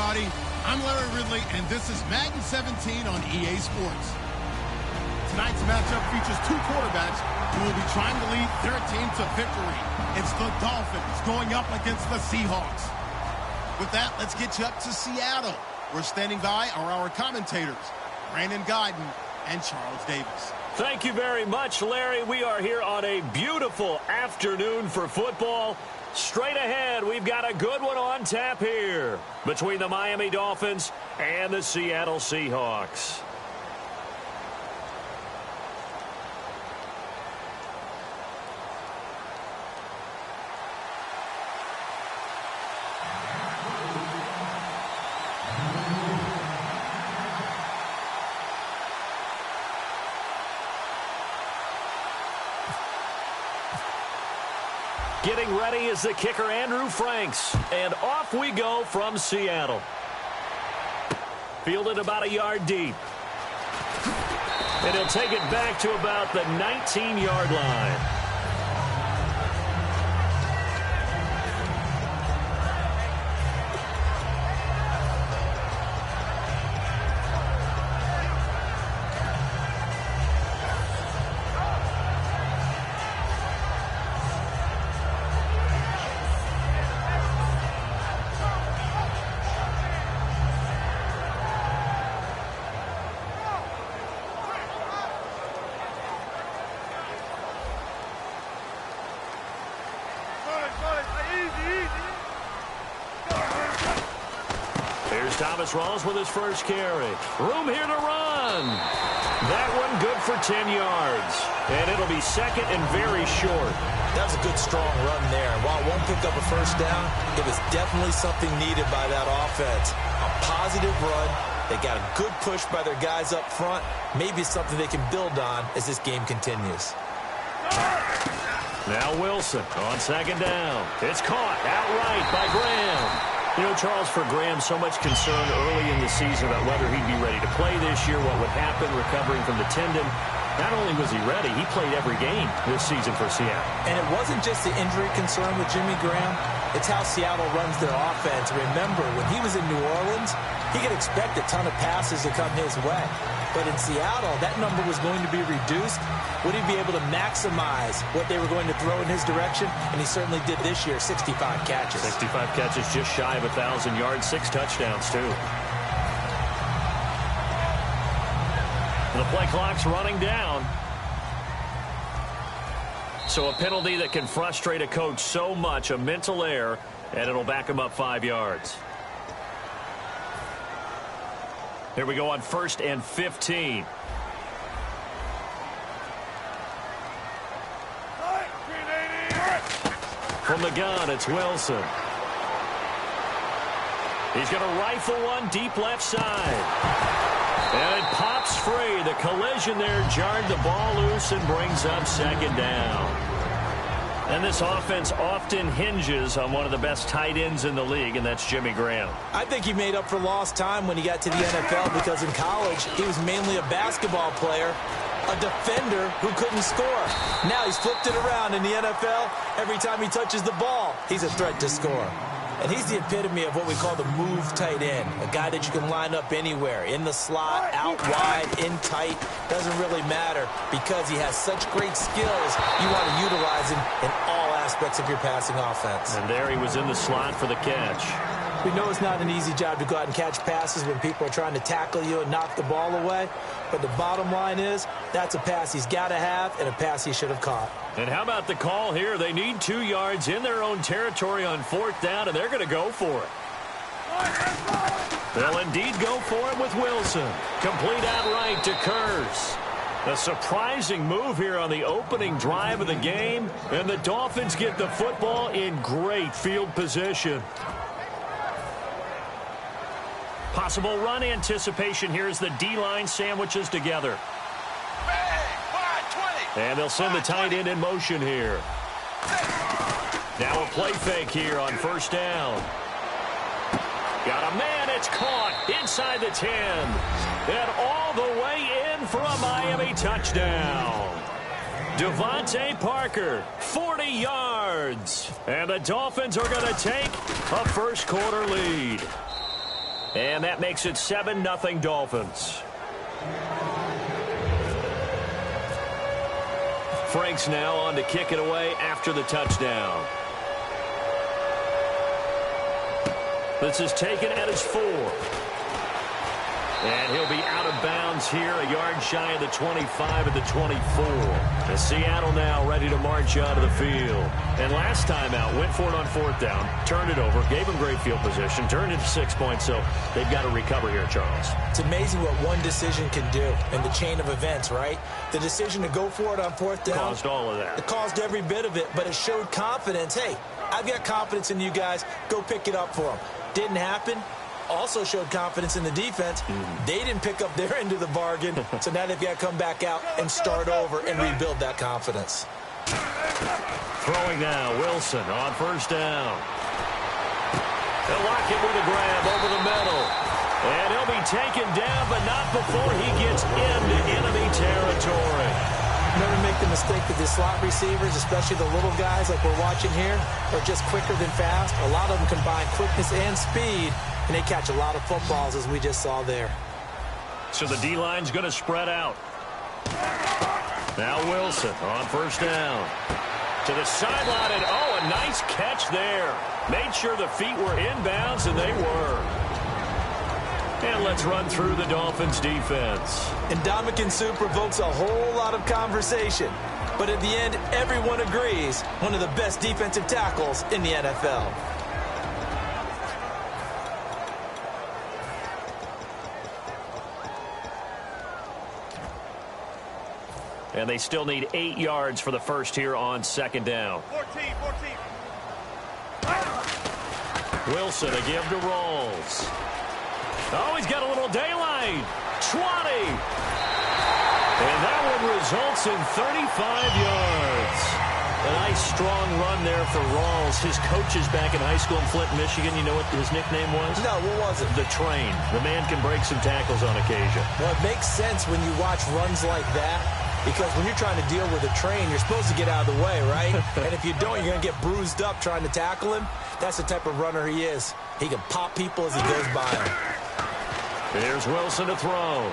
everybody. I'm Larry Ridley, and this is Madden 17 on EA Sports. Tonight's matchup features two quarterbacks who will be trying to lead their team to victory. It's the Dolphins going up against the Seahawks. With that, let's get you up to Seattle. Where standing by are our commentators, Brandon Guyton and Charles Davis. Thank you very much, Larry. We are here on a beautiful afternoon for football. Straight ahead, we've got a good one on tap here between the Miami Dolphins and the Seattle Seahawks. Getting ready is the kicker, Andrew Franks. And off we go from Seattle. Fielded about a yard deep. And he'll take it back to about the 19-yard line. Thomas Rawls with his first carry. Room here to run. That one good for 10 yards. And it'll be second and very short. That was a good, strong run there. While it won't pick up a first down, it was definitely something needed by that offense. A positive run. They got a good push by their guys up front. Maybe something they can build on as this game continues. Now Wilson on second down. It's caught outright by Graham. You know, Charles, for Graham, so much concern early in the season about whether he'd be ready to play this year, what would happen recovering from the tendon. Not only was he ready, he played every game this season for Seattle. And it wasn't just the injury concern with Jimmy Graham. It's how Seattle runs their offense. Remember, when he was in New Orleans, he could expect a ton of passes to come his way. But in Seattle, that number was going to be reduced. Would he be able to maximize what they were going to throw in his direction? And he certainly did this year, 65 catches. 65 catches, just shy of 1,000 yards, 6 touchdowns, too. The play clock's running down. So a penalty that can frustrate a coach so much, a mental error, and it'll back him up 5 yards. Here we go on 1st and 15. From the gun, it's Wilson. He's going to rifle one deep left side. And it pops free. The collision there jarred the ball loose and brings up second down. And this offense often hinges on one of the best tight ends in the league, and that's Jimmy Graham. I think he made up for lost time when he got to the NFL because in college he was mainly a basketball player, a defender who couldn't score. Now he's flipped it around in the NFL. Every time he touches the ball, he's a threat to score. And he's the epitome of what we call the move tight end, a guy that you can line up anywhere, in the slot, out wide, in tight, doesn't really matter because he has such great skills. You want to utilize him in all aspects of your passing offense. And there he was in the slot for the catch. We know it's not an easy job to go out and catch passes when people are trying to tackle you and knock the ball away. But the bottom line is, that's a pass he's got to have and a pass he should have caught. And how about the call here? They need 2 yards in their own territory on 4th down, and they're going to go for it. They'll indeed go for it with Wilson. Complete outright to Kurz. A surprising move here on the opening drive of the game, and the Dolphins get the football in great field position. Possible run anticipation here as the D-line sandwiches together. And they'll send the tight end in motion here. Now a play fake here on 1st down. Got a man, it's caught inside the 10. And all the way in for a Miami touchdown. Devontae Parker, 40 yards. And the Dolphins are going to take a first quarter lead. And that makes it 7-0 Dolphins. Franks now on to kick it away after the touchdown. This is taken at his 4. And he'll be out of bounds here, a yard shy of the 25 at the 24. And Seattle now ready to march out of the field. And last time out, went for it on 4th down, turned it over, gave him great field position, turned it to 6 points, so they've got to recover here, Charles. It's amazing what one decision can do in the chain of events, right? The decision to go for it on 4th down. Caused all of that. It caused every bit of it, but it showed confidence. Hey, I've got confidence in you guys. Go pick it up for them. Didn't happen. Also showed confidence in the defense. They didn't pick up their end of the bargain, so now they've got to come back out and start over and rebuild that confidence. Throwing now, Wilson on 1st down. They'll lock it with a grab over the middle. And he'll be taken down, but not before he gets into enemy territory. Never make the mistake that the slot receivers, especially the little guys like we're watching here, are just quicker than fast. A lot of them combine quickness and speed, and they catch a lot of footballs, as we just saw there. So the D-line's going to spread out. Now Wilson on 1st down. To the sideline, and oh, a nice catch there. Made sure the feet were inbounds, and they were. And let's run through the Dolphins' defense. And Ndamukong Suh provokes a whole lot of conversation. But at the end, everyone agrees, one of the best defensive tackles in the NFL. And they still need 8 yards for the first here on 2nd down. 14. Wilson, a give to Rawls. Oh, he's got a little daylight. 20. And that one results in 35 yards. A nice, strong run there for Rawls. His coaches back in high school in Flint, Michigan, you know what his nickname was? No, what was it? The Train. The man can break some tackles on occasion. Well, it makes sense when you watch runs like that, because when you're trying to deal with a train, you're supposed to get out of the way, right? And if you don't, you're going to get bruised up trying to tackle him. That's the type of runner he is. He can pop people as he goes by them. Here's Wilson to throw.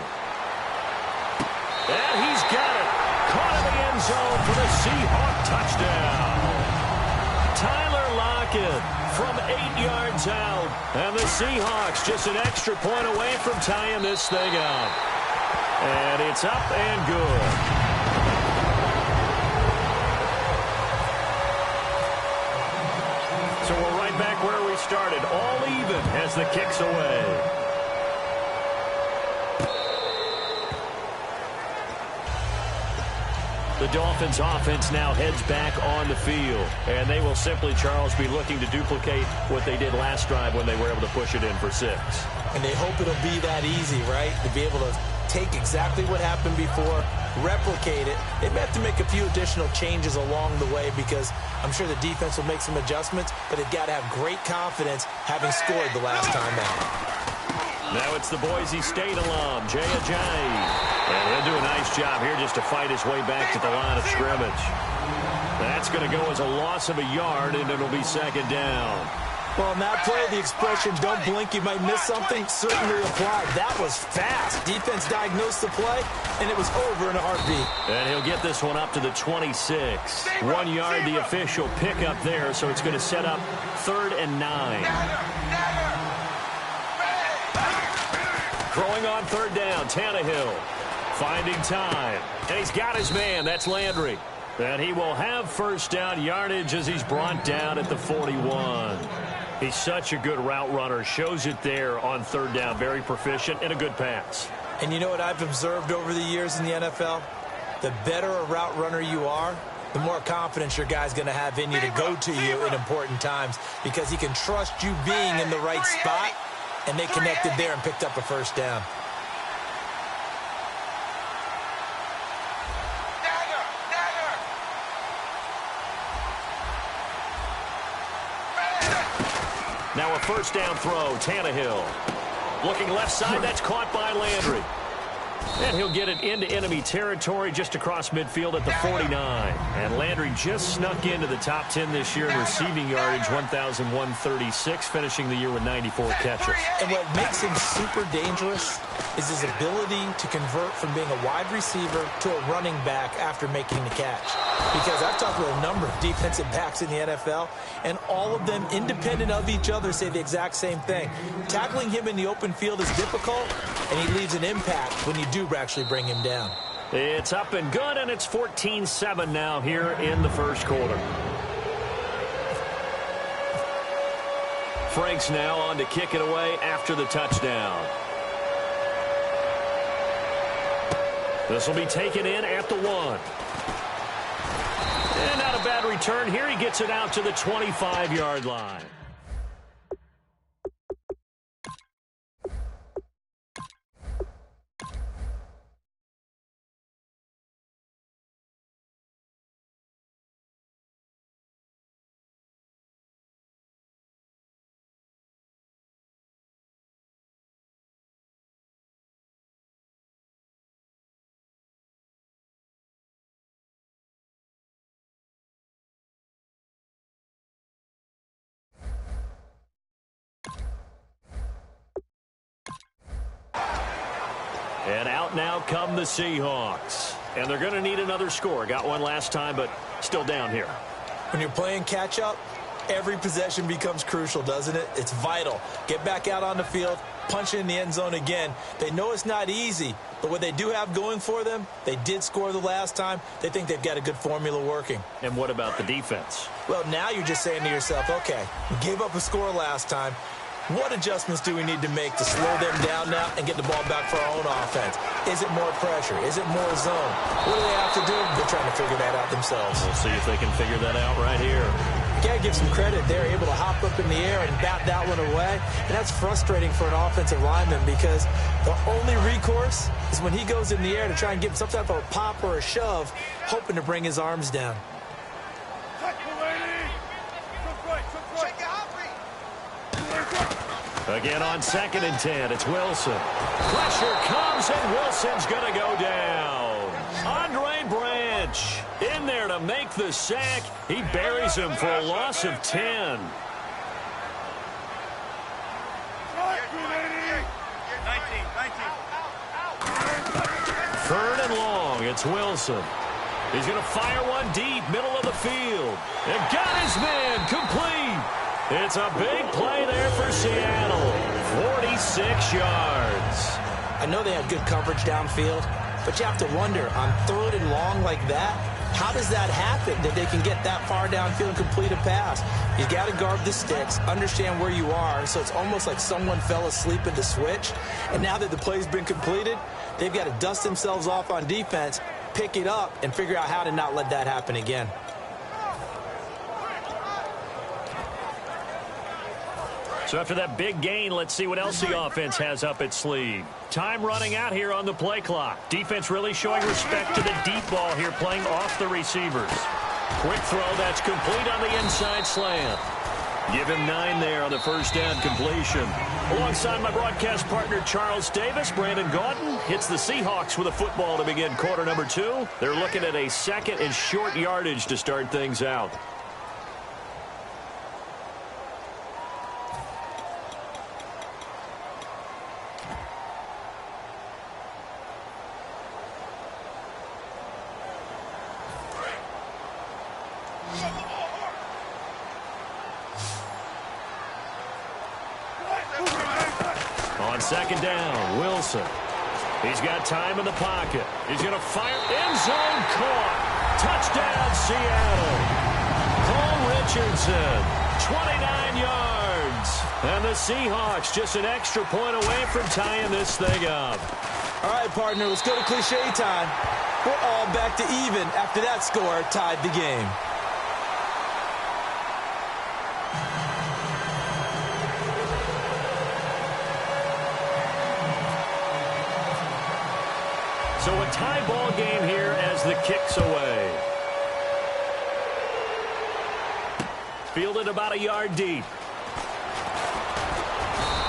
And he's got it. Caught in the end zone for the Seahawk touchdown. Tyler Lockett from 8 yards out. And the Seahawks just an extra point away from tying this thing up. And it's up and good. So we're right back where we started. All even as the kick's away. The Dolphins offense now heads back on the field. And they will simply, Charles, be looking to duplicate what they did last drive when they were able to push it in for 6. And they hope it'll be that easy, right? To be able to take exactly what happened before, replicate it. They may have to make a few additional changes along the way because I'm sure the defense will make some adjustments, but they've got to have great confidence having scored the last time out. Now it's the Boise State alum, Jay Ajayi. And he'll do a nice job here just to fight his way back to the line of scrimmage. That's going to go as a loss of a yard, and it'll be 2nd down. Well, on that play, the expression, don't blink, you might miss something, certainly applied. That was fast. Defense diagnosed the play, and it was over in a heartbeat. And he'll get this one up to the 26. 1 yard, the official pickup there, so it's going to set up 3rd and 9. Throwing on 3rd down, Tannehill. Finding time. And he's got his man. That's Landry. And he will have 1st down yardage as he's brought down at the 41. He's such a good route runner. Shows it there on 3rd down. Very proficient and a good pass. And you know what I've observed over the years in the NFL? The better a route runner you are, the more confidence your guy's going to have in you to go to you in important times because he can trust you being in the right spot, and they connected there and picked up a 1st down. Now a 1st down throw, Tannehill. Looking left side, that's caught by Landry. And he'll get it into enemy territory just across midfield at the 49. And Landry just snuck into the top 10 this year in receiving yardage, 1,136, finishing the year with 94 catches. And what makes him super dangerous is his ability to convert from being a wide receiver to a running back after making the catch. Because I've talked with a number of defensive backs in the NFL, and all of them, independent of each other, say the exact same thing. Tackling him in the open field is difficult, and he leaves an impact when you do actually bring him down. It's up and good, and it's 14-7 now here in the first quarter. Franks now on to kick it away after the touchdown. This will be taken in at the 1. And not a bad return here. He gets it out to the 25-yard line. And out now come the Seahawks. And they're going to need another score. Got one last time, but still down here. When you're playing catch-up, every possession becomes crucial, doesn't it? It's vital. Get back out on the field, punch it in the end zone again. They know it's not easy, but what they do have going for them, they did score the last time. They think they've got a good formula working. And what about the defense? Well, now you're just saying to yourself, okay, we gave up a score last time. What adjustments do we need to make to slow them down now and get the ball back for our own offense? Is it more pressure? Is it more zone? What do they have to do? They're trying to figure that out themselves. We'll see if they can figure that out right here. You got to give some credit. They're able to hop up in the air and bat that one away. And that's frustrating for an offensive lineman because the only recourse is when he goes in the air to try and give some type of a pop or a shove, hoping to bring his arms down. Again on 2nd and 10, it's Wilson. Pressure comes, and Wilson's going to go down. Andre Branch in there to make the sack. He buries him for a loss of 10. Third and long, it's Wilson. He's going to fire one deep, middle of the field. And got his man complete. It's a big play there for Seattle. 46 yards. I know they had good coverage downfield, but you have to wonder, on 3rd and long like that, how does that happen that they can get that far downfield and complete a pass? You got to guard the sticks, understand where you are, so it's almost like someone fell asleep at the switch. And now that the play's been completed, they've got to dust themselves off on defense, pick it up, and figure out how to not let that happen again. So after that big gain, let's see what else the offense has up its sleeve. Time running out here on the play clock. Defense really showing respect to the deep ball here, playing off the receivers. Quick throw, that's complete on the inside slant. Give him 9 there on the first down completion. Alongside my broadcast partner, Charles Davis, Brandon Gaudin hits the Seahawks with a football to begin quarter number 2. They're looking at a 2nd and short yardage to start things out. On 2nd down, Wilson. He's got time in the pocket. He's going to fire. End zone caught. Touchdown, Seattle. Paul Richardson, 29 yards. And the Seahawks just an extra point away from tying this thing up. All right, partner, let's go to cliche time. We're all back to even after that score tied the game. So a tie ball game here as the kick's away. Fielded about a yard deep.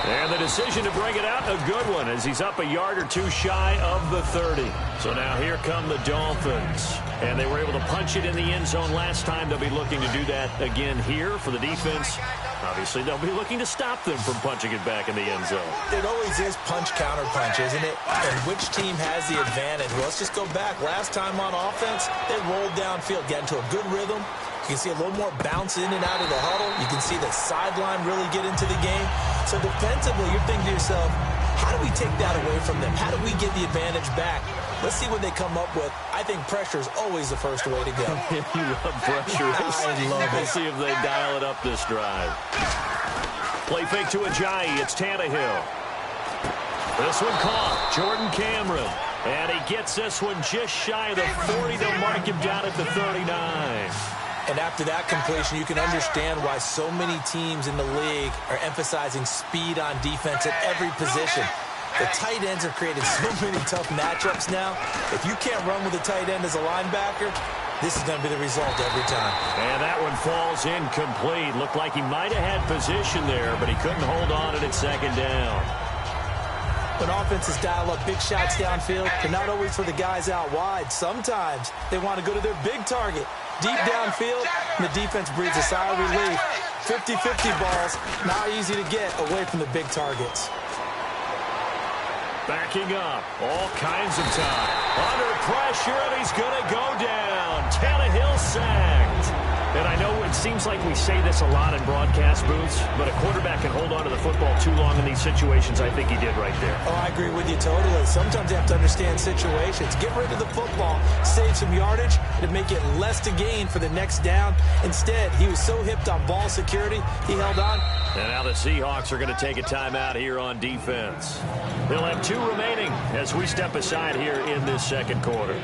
And the decision to bring it out, a good one, as he's up a yard or two shy of the 30. So now here come the Dolphins. And they were able to punch it in the end zone last time. They'll be looking to do that again here for the defense. Obviously, they'll be looking to stop them from punching it back in the end zone. It always is punch-counter-punch, isn't it? And which team has the advantage? Well, let's just go back. Last time on offense, they rolled downfield, got into a good rhythm. You can see a little more bounce in and out of the huddle. You can see the sideline really get into the game. So defensively, you're thinking to yourself, how do we take that away from them? How do we get the advantage back? Let's see what they come up with. I think pressure is always the first way to go. You love pressure. I love it. We'll see if they dial it up this drive. Play fake to Ajayi. It's Tannehill. This one caught. Jordan Cameron. And he gets this one just shy of the 40. They'll mark him down at the 39. And after that completion, you can understand why so many teams in the league are emphasizing speed on defense at every position. The tight ends have created so many tough matchups now. If you can't run with a tight end as a linebacker, this is going to be the result every time. And that one falls incomplete. Looked like he might have had position there, but he couldn't hold on to it second down. When offenses dial up big shots downfield, they're not always for the guys out wide. Sometimes they want to go to their big target. Deep downfield, and the defense breathes a sigh of relief. 50-50 balls, not easy to get away from the big targets. Backing up, all kinds of time. Under pressure, and he's going to go down. Tannehill sacked. And I know it seems like we say this a lot in broadcast booths, but a quarterback can hold on to the football too long in these situations. I think he did right there. Oh, I agree with you totally. Sometimes you have to understand situations. Get rid of the football, save some yardage, to make it less to gain for the next down. Instead, he was so hipped on ball security, he held on. And now the Seahawks are going to take a timeout here on defense. They'll have 2 remaining as we step aside here in this second quarter.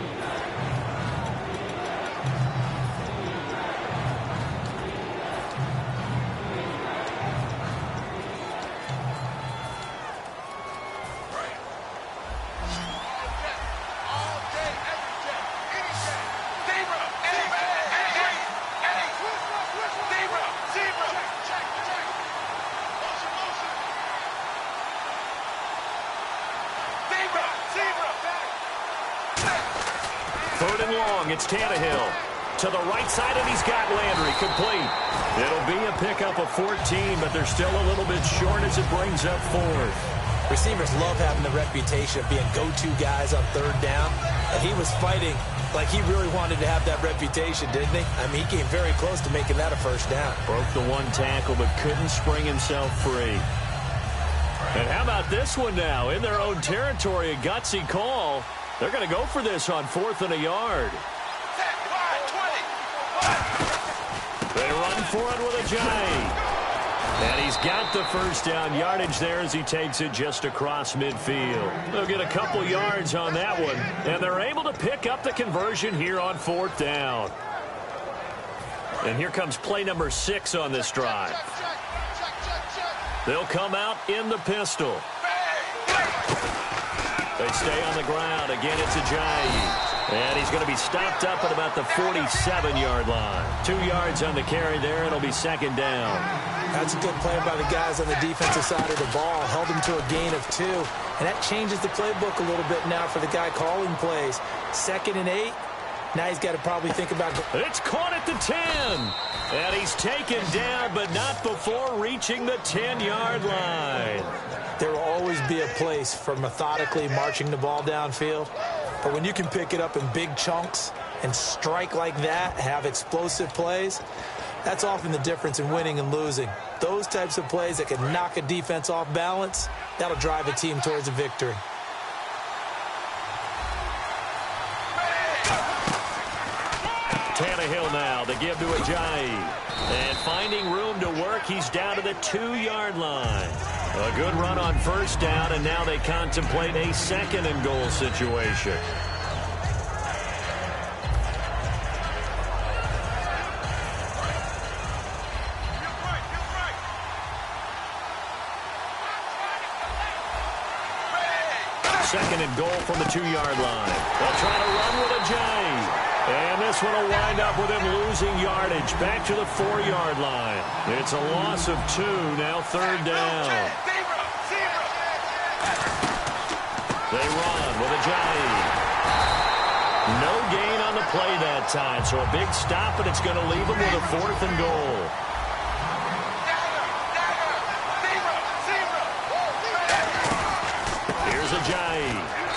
Third and long, it's Tannehill. To the right side, and he's got Landry complete. It'll be a pickup of 14, but they're still a little bit short as it brings up 4th. Receivers love having the reputation of being go-to guys on third down. And he was fighting like he really wanted to have that reputation, didn't he? I mean, he came very close to making that a first down. Broke the 1 tackle, but couldn't spring himself free. And how about this one now? In their own territory, a gutsy call. They're going to go for this on 4th and a yard. They run for it with Ajayi. And he's got the first down yardage there as he takes it just across midfield. They'll get a couple yards on that one, and they're able to pick up the conversion here on 4th down. And here comes play number 6 on this drive. They'll come out in the pistol. They stay on the ground. Again, it's Ajayi. And he's going to be stopped up at about the 47-yard line. 2 yards on the carry there. It'll be second down. That's a good play by the guys on the defensive side of the ball. Held him to a gain of 2. And that changes the playbook a little bit now for the guy calling plays. 2nd and 8. Now he's got to probably think about... It's caught at the 10. And he's taken down, but not before reaching the 10-yard line. There will always be a place for methodically marching the ball downfield. But when you can pick it up in big chunks and strike like that, have explosive plays, that's often the difference in winning and losing. Those types of plays that can knock a defense off balance, that'll drive a team towards a victory. Tannehill now, the give to Ajayi. And finding room to work, he's down to the 2-yard line. A good run on first down, and now they contemplate a 2nd and goal situation. Second and goal from the 2-yard line. They'll try to run with Ajayi. And this one will wind up with him losing yardage back to the 4-yard line. It's a loss of 2, now 3rd down. They run with Ajayi. No gain on the play that time, so a big stop, and it's going to leave them with a 4th and goal. Here's Ajayi,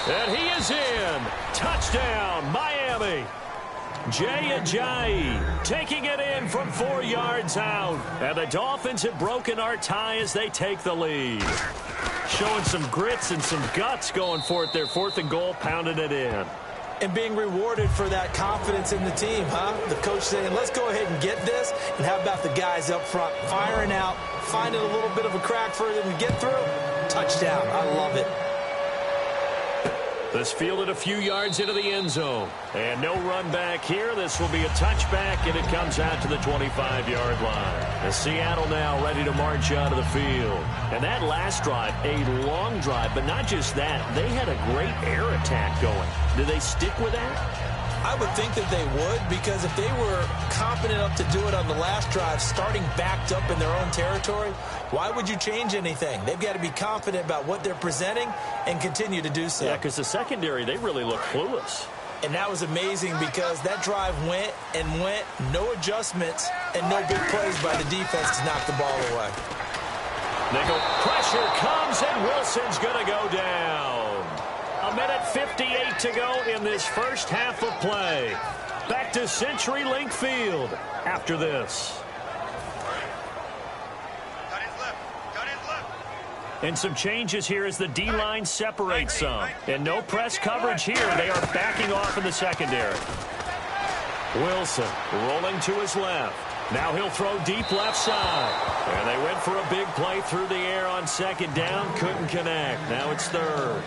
and he is in. Touchdown, Miami. Jay Ajayi taking it in from 4 yards out. And the Dolphins have broken our tie as they take the lead. Showing some grits and some guts going for it. Their 4th and goal, pounding it in. And being rewarded for that confidence in the team, huh? The coach saying, let's go ahead and get this. And how about the guys up front firing out, finding a little bit of a crack for them to get through? Touchdown. I love it. This fielded a few yards into the end zone. And no run back here. This will be a touchback, and it comes out to the 25-yard line. The Seattle now ready to march out of the field. And that last drive, a long drive, but not just that. They had a great air attack going. Do they stick with that? I would think that they would, because if they were confident enough to do it on the last drive, starting backed up in their own territory, why would you change anything? They've got to be confident about what they're presenting and continue to do so. Yeah, because the secondary, they really look clueless. And that was amazing because that drive went and went, no adjustments, and no big plays by the defense to knock the ball away. Nickel pressure comes, and Wilson's going to go down. A minute 58 to go in this first half of play. Back to CenturyLink Field after this. And some changes here as the D-line separates some. And no press coverage here. They are backing off in the secondary. Wilson rolling to his left. Now he'll throw deep left side. And they went for a big play through the air on 2nd down. Couldn't connect. Now it's 3rd.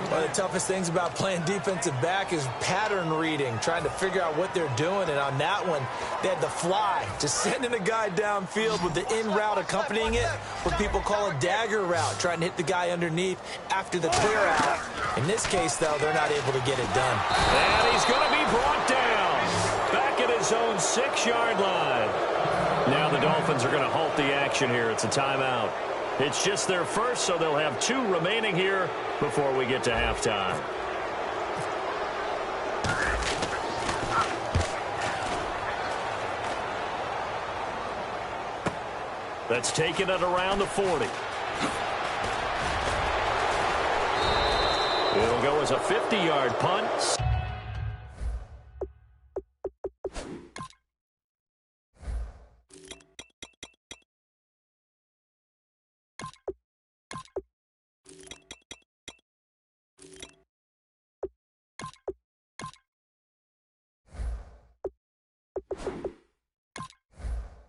One of the toughest things about playing defensive back is pattern reading, trying to figure out what they're doing. And on that one, they had the fly, just sending a guy downfield with the in route accompanying it, what people call a dagger route, trying to hit the guy underneath after the clear out. In this case, though, they're not able to get it done. And he's going to be brought down back at his own 6-yard line. Now the Dolphins are going to halt the action here. It's a timeout. It's just their first, so they'll have 2 remaining here before we get to halftime. That's taken it around the 40. It'll go as a 50-yard punt.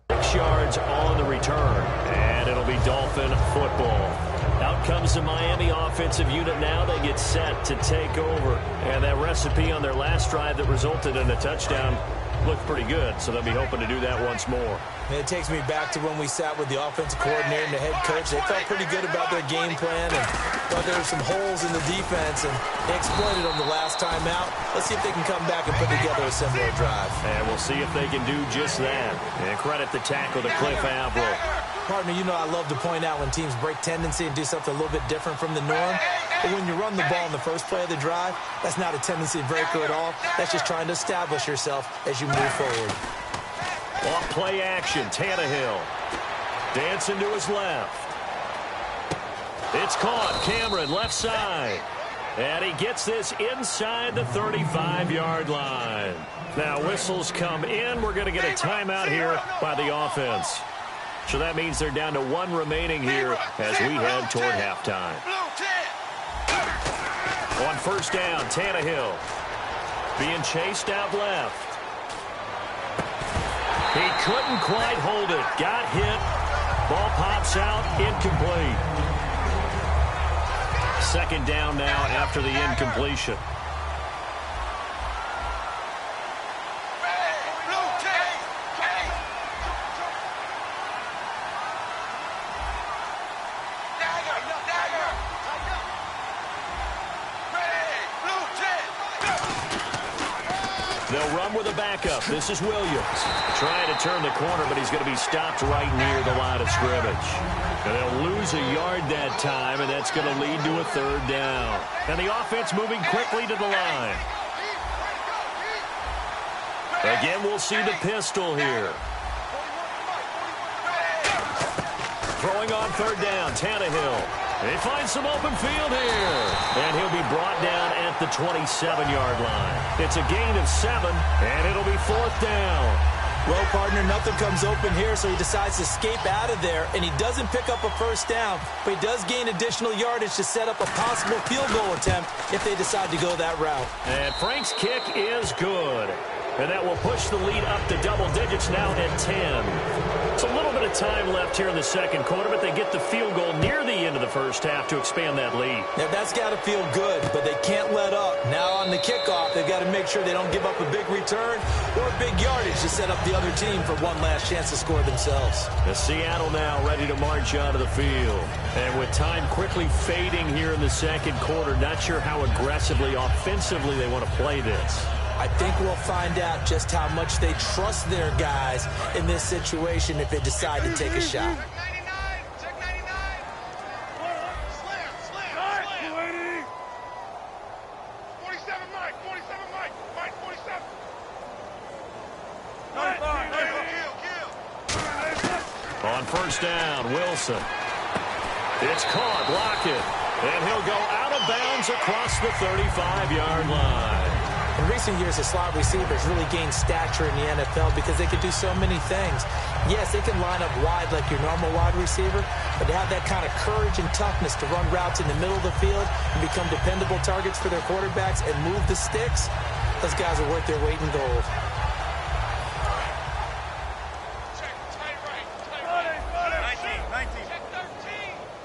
6 yards on the return, and it'll be Dolphin football. Out comes the Miami offensive unit now. They get set to take over. And that recipe on their last drive that resulted in a touchdown looked pretty good, so they'll be hoping to do that once more. And it takes me back to when we sat with the offensive coordinator and the head coach. They felt pretty good about their game plan and thought there were some holes in the defense, and they exploited them the last time out. Let's see if they can come back and put together a similar drive. And we'll see if they can do just that. And credit the tackle to Cliff Avril. Partner, you know I love to point out when teams break tendency and do something a little bit different from the norm. But when you run the ball in the first play of the drive, that's not a tendency breaker at all. That's just trying to establish yourself as you move forward. Off play action, Tannehill. Dancing to his left. It's caught. Cameron, left side. And he gets this inside the 35-yard line. Now whistles come in. We're going to get a timeout here by the offense. So that means they're down to 1 remaining here as we head toward halftime. On first down, Tannehill being chased out left. He couldn't quite hold it. Got hit. Ball pops out. Incomplete. 2nd down now after the incompletion. They'll run with a backup. This is Williams. Trying to turn the corner, but he's going to be stopped right near the line of scrimmage. And they'll lose a yard that time, and that's going to lead to a third down. And the offense moving quickly to the line. Again, we'll see the pistol here. Throwing on third down, Tannehill. He finds some open field here. And he'll be brought down at the 27-yard line. It's a gain of 7, and it'll be fourth down. Well, partner, nothing comes open here, so he decides to escape out of there, and he doesn't pick up a first down, but he does gain additional yardage to set up a possible field goal attempt if they decide to go that route. And Frank's kick is good. And that will push the lead up to double digits now at 10. It's a little bit of time left here in the second quarter, but they get the field goal near the end of the first half to expand that lead. Now, that's got to feel good, but they can't let up. Now on the kickoff, they've got to make sure they don't give up a big return or a big yardage to set up the other team for one last chance to score themselves. The Seattle now ready to march onto the field. And with time quickly fading here in the second quarter, not sure how aggressively, offensively they want to play this. I think we'll find out just how much they trust their guys in this situation if they decide to take a shot. Check 99. Slam. 47 Mike. 47 Mike. Mike 47. On first down, Wilson. It's caught, block it. And he'll go out of bounds across the 35-yard line. In recent years, the slot receivers really gained stature in the NFL because they could do so many things. Yes, they can line up wide like your normal wide receiver, but to have that kind of courage and toughness to run routes in the middle of the field and become dependable targets for their quarterbacks and move the sticks, those guys are worth their weight in gold. Check tight right. 19.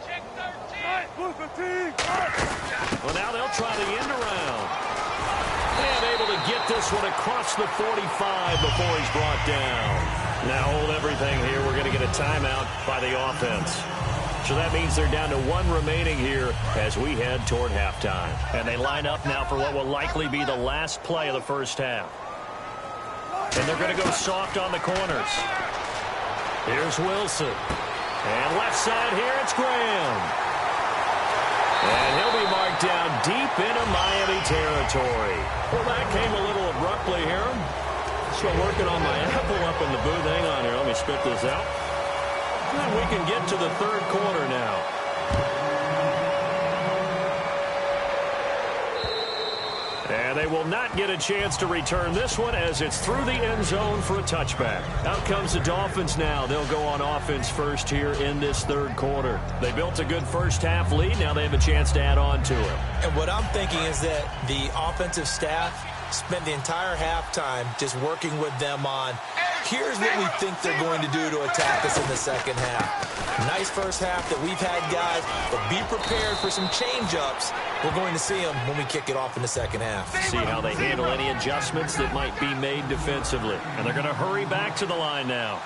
Check 13. Well, now they'll try the end around. And able to get this one across the 45 before he's brought down. Now hold everything here. We're going to get a timeout by the offense. So that means they're down to 1 remaining here as we head toward halftime. And they line up now for what will likely be the last play of the first half. And they're going to go soft on the corners. Here's Wilson. And left side here, it's Graham. And he'll be marked down deep into Miami territory. Well, that came a little abruptly here. Still working on my apple up in the booth. Hang on here. Let me spit this out. And we can get to the third quarter now. And they will not get a chance to return this one as it's through the end zone for a touchback. Out comes the Dolphins now. They'll go on offense first here in this third quarter. They built a good first half lead. Now they have a chance to add on to it. And what I'm thinking is that the offensive staff spent the entire halftime just working with them on, here's what we think they're going to do to attack us in the second half. Nice first half that we've had, guys, but be prepared for some change-ups. We're going to see them when we kick it off in the second half. See how they handle any adjustments that might be made defensively. And they're going to hurry back to the line now.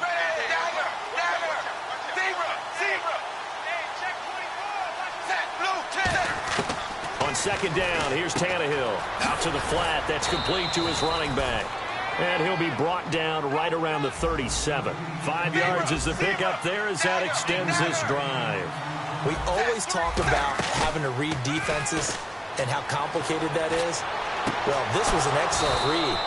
On second down, here's Tannehill. Out to the flat. That's complete to his running back. And he'll be brought down right around the 37. 5 yards is the pickup there as that extends this drive. We always talk about having to read defenses and how complicated that is. Well, this was an excellent read.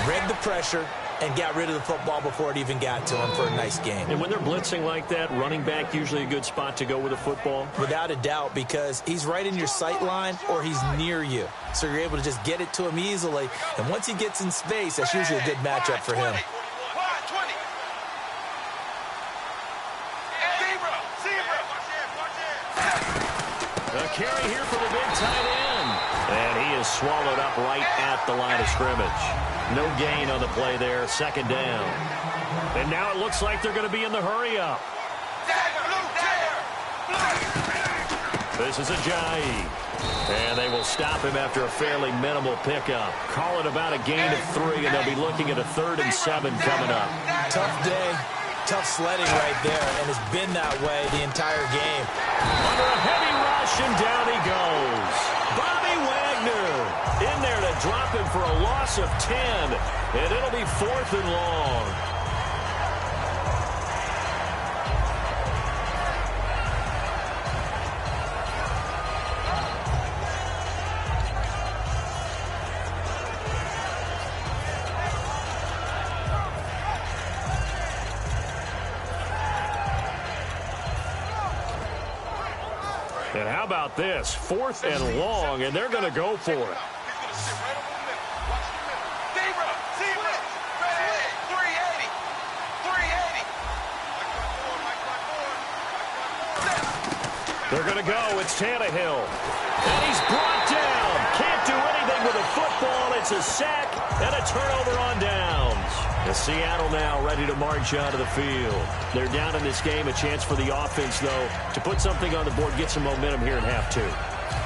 Read the pressure and got rid of the football before it even got to him for a nice game. And when they're blitzing like that, running back usually a good spot to go with a football? Without a doubt, because he's right in your sight line or he's near you. So you're able to just get it to him easily. And once he gets in space, that's usually a good matchup for him. A carry here for the big tight end. And he is swallowed up right at the line of scrimmage. No gain on the play there, second down. And now it looks like they're going to be in the hurry-up. This is Ajayi. And they will stop him after a fairly minimal pickup. Call it about a gain of 3, and they'll be looking at a 3rd and 7 coming up. Tough day. Tough sledding right there, and it's been that way the entire game. Under a heavy rush, and down he goes. Bobby Wagner in there to drop him for a loss of 10, and it'll be 4th and long. And how about this? 4th and long, and they're going to go for it. He's going to sit right over the middle. Watch the middle. Zero. 380. 380. They're going to go. It's Tannehill. And he's brought down. Can't do anything with a football. It's a sack and a turnover on downs. And Seattle now ready to march out of the field. They're down in this game. A chance for the offense, though, to put something on the board, get some momentum here in half 2.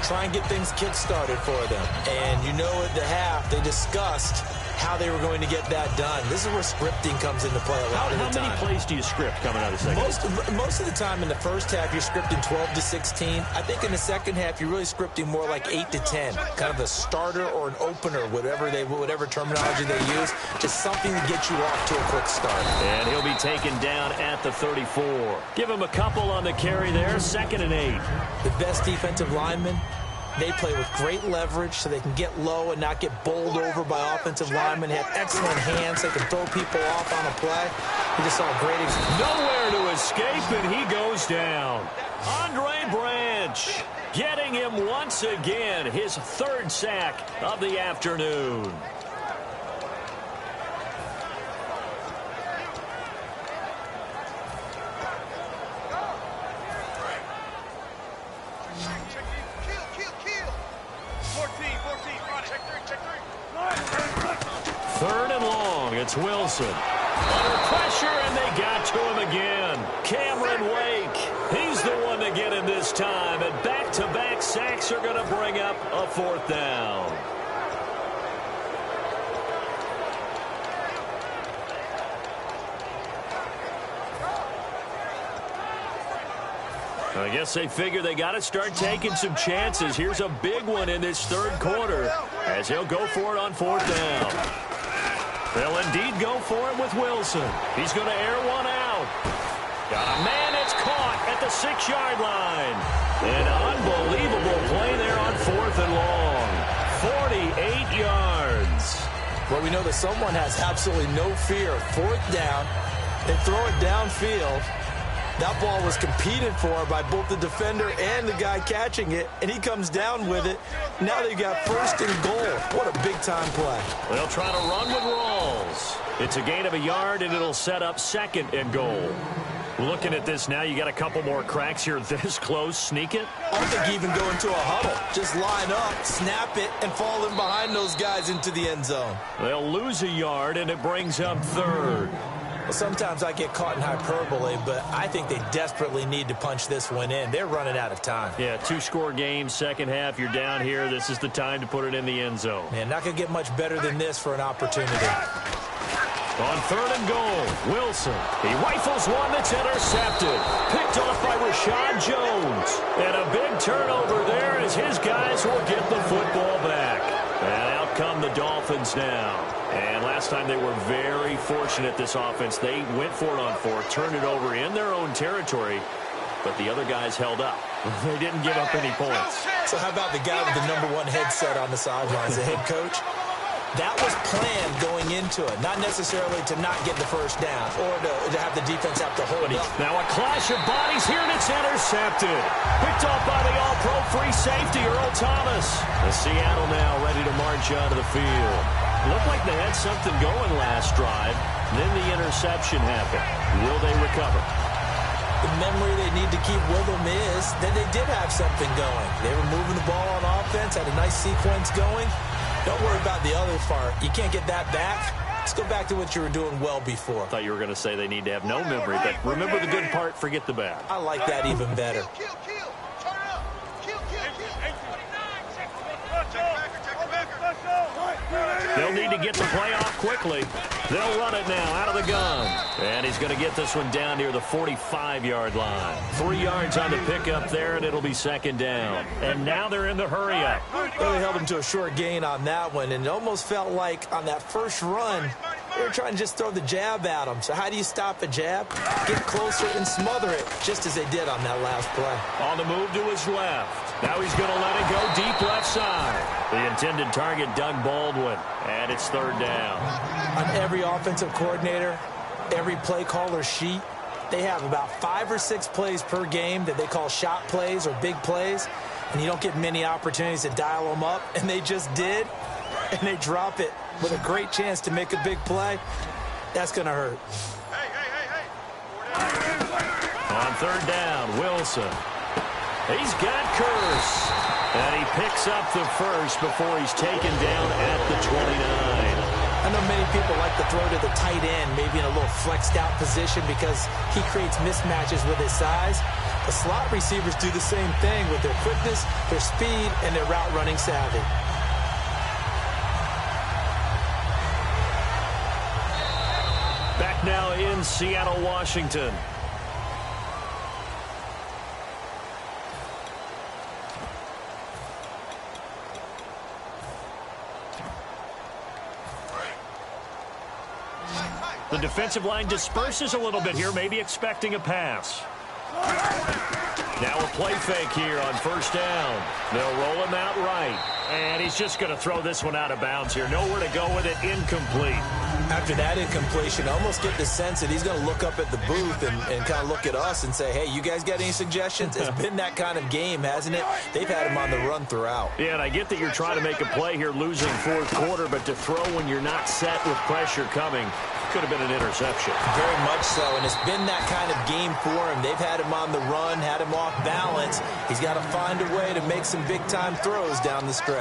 Try and get things kick-started for them. And you know at the half, they discussed how they were going to get that done. This is where scripting comes into play a lot of the time. How many plays do you script coming out of the second? Most of the time in the first half, you're scripting 12 to 16. I think in the second half, you're really scripting more like 8 to 10. Kind of a starter or an opener, whatever terminology they use. Just something to get you off to a quick start. And he'll be taken down at the 34. Give him a couple on the carry there. 2nd and 8. The best defensive linemen, they play with great leverage so they can get low and not get bowled over by offensive linemen. They have excellent hands. They can throw people off on a play. We just saw a great example. Nowhere to escape, and he goes down. Andre Branch getting him once again. His 3rd sack of the afternoon. Third and long. It's Wilson. Under pressure, and they got to him again. Cameron Wake. He's the one to get him this time. And back-to-back sacks are going to bring up a 4th down. I guess they figure they got to start taking some chances. Here's a big one in this 3rd quarter as he'll go for it on 4th down. They'll indeed go for it with Wilson. He's going to air one out. Got a man that's caught at the 6-yard line. An unbelievable play there on 4th and long. 48 yards. Well, we know that someone has absolutely no fear of 4th down. They throw it downfield. That ball was competed for by both the defender and the guy catching it, and he comes down with it. Now they've got 1st and goal. What a big-time play. They'll try to run with Rawls. It's a gain of a yard, and it'll set up 2nd and goal. Looking at this now, you got a couple more cracks here this close. Sneak it? I don't think even go into a huddle. Just line up, snap it, and fall in behind those guys into the end zone. They'll lose a yard, and it brings up 3rd. Well, sometimes I get caught in hyperbole, but I think they desperately need to punch this one in. They're running out of time. Yeah, 2-score game, second half. You're down here. This is the time to put it in the end zone. Man, not going to get much better than this for an opportunity. On 3rd and goal, Wilson. He rifles one that's intercepted. Picked off by Rashad Jones. And a big turnover there as his guys will get the football back. And out come the Dolphins now. And last time they were very fortunate, this offense. They went for it on 4th, turned it over in their own territory, but the other guys held up. They didn't give up any points. So how about the guy with the #1 headset on the sidelines, the head coach? That was planned going into it, not necessarily to not get the 1st down or to have the defense have to hold up. Now a clash of bodies here, and it's intercepted. Picked off by the all-pro free safety, Earl Thomas. The Seattle now ready to march out of the field. Looked like they had something going last drive. Then the interception happened. Will they recover? The memory they need to keep with them is that they did have something going. They were moving the ball on offense, had a nice sequence going. Don't worry about the other part. You can't get that back. Let's go back to what you were doing well before. I thought you were going to say they need to have no memory, but remember the good part, forget the bad. I like that even better. Kill. Turn up. Kill. Check the backer. They'll need to get the play off quickly. They'll run it now out of the gun. And he's going to get this one down near the 45-yard line. 3 yards on the pickup there, and it'll be second down. And now they're in the hurry-up. Really held him to a short gain on that one, and it almost felt like on that first run, they were trying to just throw the jab at him. So how do you stop a jab? Get closer and smother it, just as they did on that last play. On the move to his left. Now he's going to let it go deep left side. The intended target, Doug Baldwin, and it's third down. On every offensive coordinator, every play caller sheet, they have about 5 or 6 plays per game that they call shot plays or big plays, and you don't get many opportunities to dial them up, and they just did, and they drop it with a great chance to make a big play. That's going to hurt. On third down, Wilson. He's got Curse. And he picks up the first before he's taken down at the 29. I know many people like to throw to the tight end, maybe in a little flexed out position because he creates mismatches with his size. The slot receivers do the same thing with their quickness, their speed, and their route running savvy. Back now in Seattle, Washington. The defensive line disperses a little bit here, maybe expecting a pass. Now a play fake here on first down. They'll roll him out right. And he's just going to throw this one out of bounds here. Nowhere to go with it. Incomplete. After that incompletion, I almost get the sense that he's going to look up at the booth and kind of look at us and say, hey, you guys got any suggestions? It's been that kind of game, hasn't it? They've had him on the run throughout. Yeah, and I get that you're trying to make a play here losing fourth quarter, but to throw when you're not set with pressure coming could have been an interception. Very much so, and it's been that kind of game for him. They've had him on the run, had him off balance. He's got to find a way to make some big-time throws down the stretch.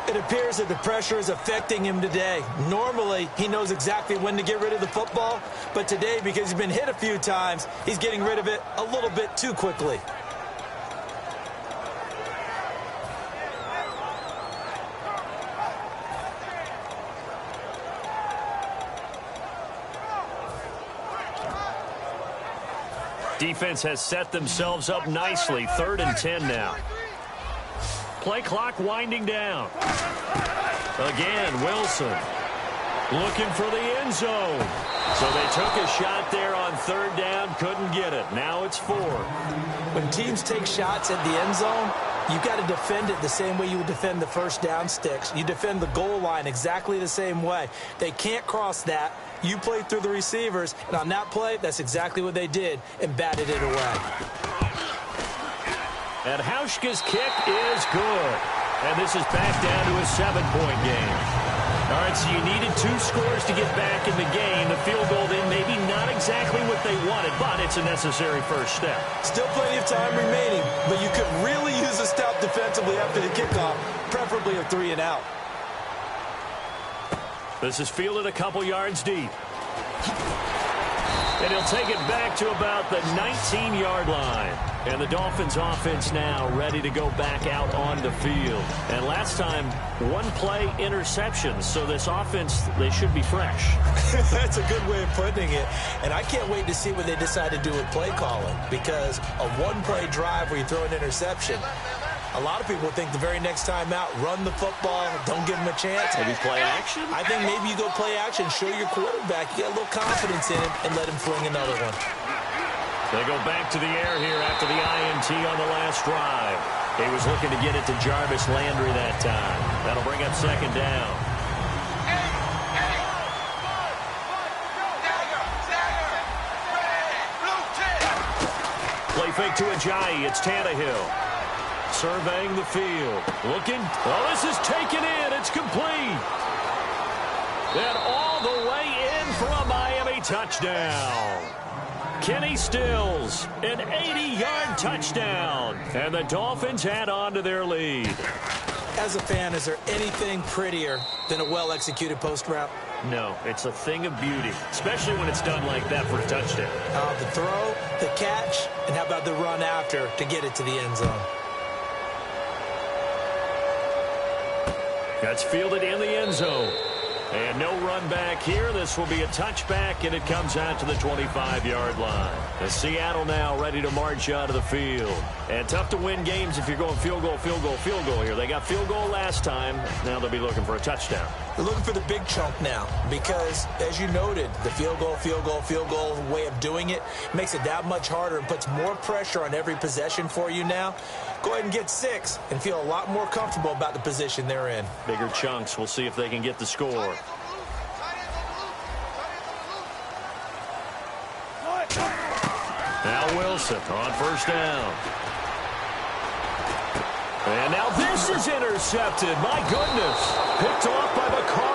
It appears that the pressure is affecting him today. Normally, he knows exactly when to get rid of the football, but today, because he's been hit a few times, he's getting rid of it a little bit too quickly. Defense has set themselves up nicely. 3rd and 10 now. Play clock winding down. Again, Wilson looking for the end zone. So they took a shot there on 3rd down, couldn't get it. Now it's 4. When teams take shots at the end zone, you've got to defend it the same way you would defend the first down sticks. You defend the goal line exactly the same way. They can't cross that. You play through the receivers, and on that play, that's exactly what they did and batted it away. And Hauschka's kick is good. And this is back down to a 7-point game. All right, so you needed 2 scores to get back in the game. The field goal then maybe not exactly what they wanted, but it's a necessary first step. Still plenty of time remaining, but you could really use a stop defensively after the kickoff, preferably a 3-and-out. This is fielded a couple yards deep. And he'll take it back to about the 19-yard line. And the Dolphins offense now ready to go back out on the field. And last time, 1 play interceptions. So this offense, they should be fresh. That's a good way of putting it. And I can't wait to see what they decide to do with play calling. Because a 1-play drive where you throw an interception, a lot of people think the very next time out, run the football, don't give them a chance. Maybe play action? I think maybe you go play action, show your quarterback, you get a little confidence in him, and let him fling another one. They go back to the air here after the INT on the last drive. He was looking to get it to Jarvis Landry that time. That'll bring up 2nd down. Play fake to Ajayi. It's Tannehill. Surveying the field. Looking. Oh, this is taken in. It's complete. And all the way in for a Miami touchdown. Kenny Stills, an 80-yard touchdown. And the Dolphins add on to their lead. As a fan, is there anything prettier than a well-executed post route? No, it's a thing of beauty, especially when it's done like that for a touchdown. The throw, the catch, and how about the run after to get it to the end zone? That's fielded in the end zone. And no run back here. This will be a touchback, and it comes out to the 25-yard line. The Seattle now ready to march out of the field. And tough to win games if you're going field goal, field goal, field goal here. They got field goal last time. Now they'll be looking for a touchdown. They're looking for the big chunk now because, as you noted, the field goal way of doing it makes it that much harder and puts more pressure on every possession for you now. Go ahead and get 6 and feel a lot more comfortable about the position they're in. Bigger chunks. We'll see if they can get the score. Now Wilson on first down. And now this is intercepted. My goodness. Picked off by McCarthy.